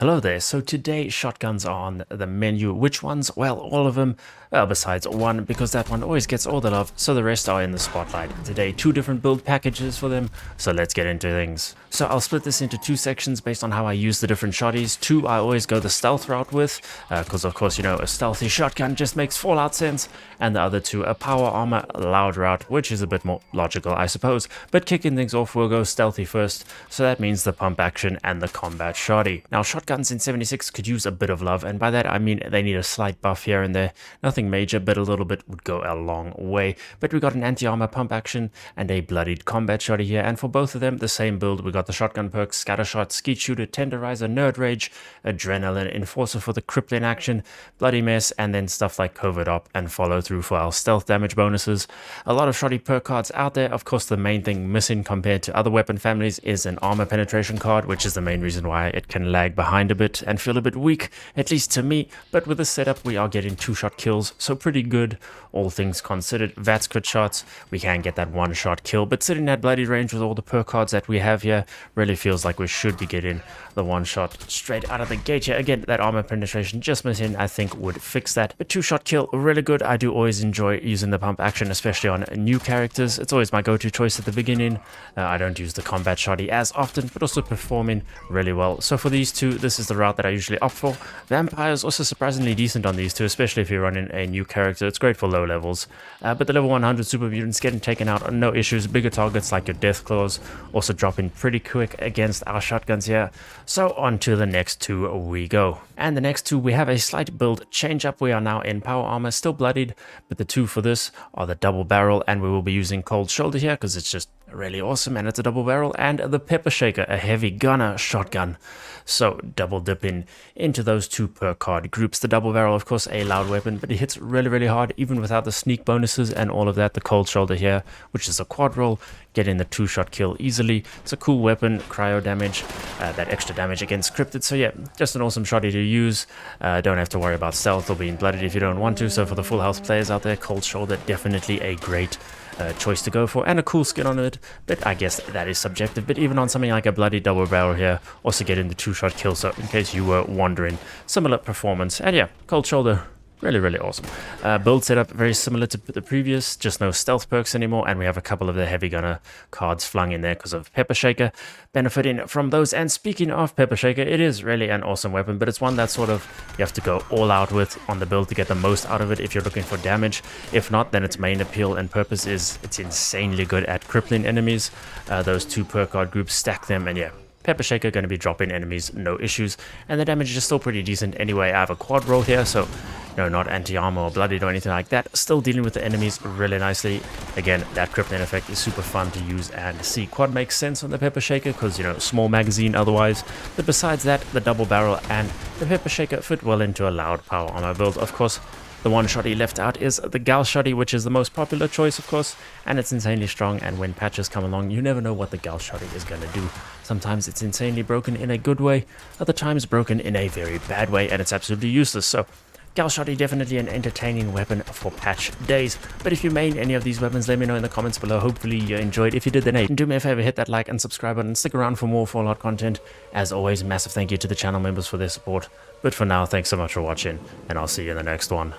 Hello there. So today shotguns are on the menu. Which ones? Well, all of them. Well, besides one, because that one always gets all the love, so the rest are in the spotlight. Today, two different build packages for them, so let's get into things. So I'll split this into two sections based on how I use the different shotties. Two, I always go the stealth route with, because of course, you know, a stealthy shotgun just makes Fallout sense, and the other two, a power armor loud route, which is a bit more logical, I suppose. But kicking things off, we'll go stealthy first, so that means the pump action and the combat shotty. Now, shotguns in 76 could use a bit of love, and by that I mean they need a slight buff here and there. Nothing major, but a little bit would go a long way. But we got an anti-armor pump action and a bloodied combat shotty here, and for both of them, the same build. We got the shotgun perks, scattershot, skeet shooter, tenderizer, nerd rage, adrenaline, enforcer for the crippling action, bloody mess, and then stuff like covert op and follow through for our stealth damage bonuses. A lot of shotty perk cards out there. Of course, the main thing missing compared to other weapon families is an armor penetration card, which is the main reason why it can lag behind a bit and feel a bit weak, at least to me. But with this setup, we are getting 2-shot kills, so pretty good, all things considered. VATS crit shots, we can get that 1-shot kill, but sitting at bloody range with all the perk cards that we have here really feels like we should be getting the 1-shot straight out of the gate here. Again, that armor penetration just missing, I think, would fix that. But 2-shot kill, really good. I do always enjoy using the pump action, especially on new characters. It's always my go-to choice at the beginning. I don't use the combat shotty as often, but also performing really well. So for these two, this is the route that I usually opt for. Vampire's also surprisingly decent on these two, especially if you're running a new character. It's great for low levels. But the level 100 super mutants getting taken out, no issues. Bigger targets like your death claws also dropping pretty quick against our shotguns here. So on to the next two we go. And the next two, we have a slight build change up. We are now in power armor, still bloodied, but the two for this are the double barrel, and we will be using cold shoulder here because it's just really awesome and it's a double barrel, and the pepper shaker, a heavy gunner shotgun. So double dipping into those two per card groups. The double barrel, of course, a loud weapon, but it hits really hard even without the sneak bonuses and all of that. The cold shoulder here, which is a quad roll, getting the 2-shot kill easily. It's a cool weapon, cryo damage, that extra damage against cryptid. So yeah, just an awesome shotty to use. Don't have to worry about stealth or being blooded if you don't want to. So for the full health players out there, cold shoulder, definitely a great choice to go for, and a cool skin on it, but I guess that is subjective. But even on something like a bloody double barrel here, also getting the 2-shot kill, so in case you were wondering, similar performance. And yeah, cold shoulder, really awesome. Build setup very similar to the previous, just no stealth perks anymore, and we have a couple of the heavy gunner cards flung in there because of pepper shaker, benefiting from those. And speaking of pepper shaker, it is really an awesome weapon, but it's one that sort of you have to go all out with on the build to get the most out of it if you're looking for damage. If not, then its main appeal and purpose is it's insanely good at crippling enemies. Those two perk card groups, stack them, and yeah, pepper shaker going to be dropping enemies, no issues, and the damage is still pretty decent anyway. I have a quad roll here, so no, not anti-armor or bloodied or anything like that. Still dealing with the enemies really nicely. Again, that crippling effect is super fun to use and see. Quad makes sense on the pepper shaker because, you know, small magazine otherwise. But besides that, the double barrel and the pepper shaker fit well into a loud power armor build. Of course, the one shotty left out is the Gal shotty, which is the most popular choice, of course, and it's insanely strong, and when patches come along, you never know what the Gal shotty is going to do. Sometimes it's insanely broken in a good way, other times broken in a very bad way, and it's absolutely useless. So Gal shotty, definitely an entertaining weapon for patch days. But if you main any of these weapons, let me know in the comments below. Hopefully you enjoyed. If you did, then hey, do me a favor, hit that like and subscribe button, stick around for more Fallout content. As always, massive thank you to the channel members for their support. But for now, thanks so much for watching, and I'll see you in the next one.